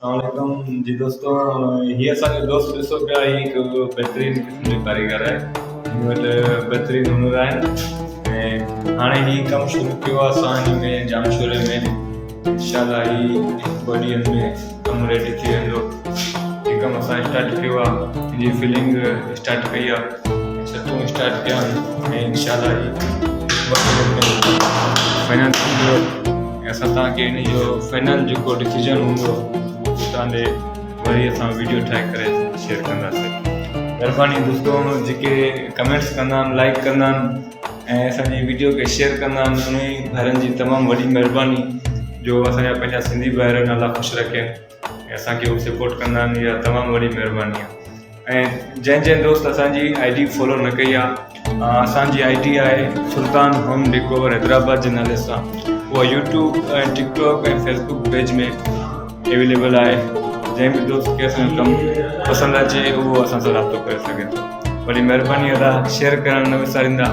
अस्सलामुअलैकुम जी दोस्तों। ये असांजो दोस्त ॾिसो पिया, ही हिकु बहितरीन क़िस्म जो कारीगर आहे। हिन वटि बहितरीन हुनर आहिनि ऐं हाणे ही कमु शुरू कयो आहे असां हिन में जामशोरे में। इंशाल्लाह ही ॿ ॾींहंनि में कमु रेडी थी वेंदो। ही कमु असां स्टार्ट कयो आहे, हिनजी फिलिंग स्टार्ट कई आहे, छतूं स्टार्ट कया आहिनि ऐं इंशाल्लाह ही फाइनल थींदो ऐं असां तव्हांखे हिन जो फाइनल जेको डिसीजन हूंदो तव्हांजे वरी असां वीडियो ठाहे करे शेयर कंदासीं। महिरबानी दोस्तों, जेके कमेंट्स कंदा आहिनि, लाइक कंदा आहिनि ऐं असांजी वीडियो खे शेयर कंदा आहिनि, उन भाइरनि जी तमामु वॾी महिरबानी जो असांजा पंहिंजा सिंधी भाइर अलाह ख़ुशि रखे ऐं असांखे उहे सपोर्ट कंदा आहिनि। इहा तमामु वॾी महिरबानी आहे। ऐं जंहिं दोस्त असांजी ID फॉलो न कई आहे, असांजी ID आहे सुल्तान होम डेकोर हैदराबाद जे नाले सां। उहा यूट्यूब ऐं टिकटॉक ऐं फेसबुक पेज में अवेलेबल आहे। जंहिं बि दोस्त खे असांजो कमु पसंदि अचे उहो असां सां राब्तो करे सघे थो। वॾी महिरबानी अदा, शेयर करणु न विसारींदा।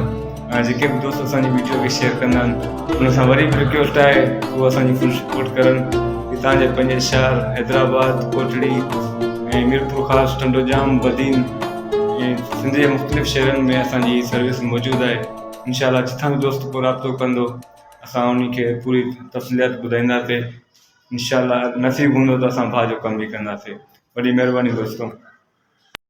जेके बि दोस्त असांजी वीडियो खे शेयर कंदा आहिनि उन सां वरी बि रिक्वेस्ट आहे उहो असांजी फुल सपोर्ट करनि। तव्हांजे पंहिंजे शहर हैदराबाद, कोटड़ी ऐं मीरपुर ख़ासि, टंडोजाम, बदीन ऐं सिंध जे मुख़्तलिफ़ शहरनि में असांजी सर्विस मौजूदु आहे। इंशाल्लाह जिथां बि दोस्त को राब्तो कंदो असां उन खे पूरी तफ़सीलात ॿुधाईंदासीं। इंशाल्लाह नसीब हूंदो त असां भाउ जो कमु बि कंदासीं। वॾी महिरबानी दोस्तों।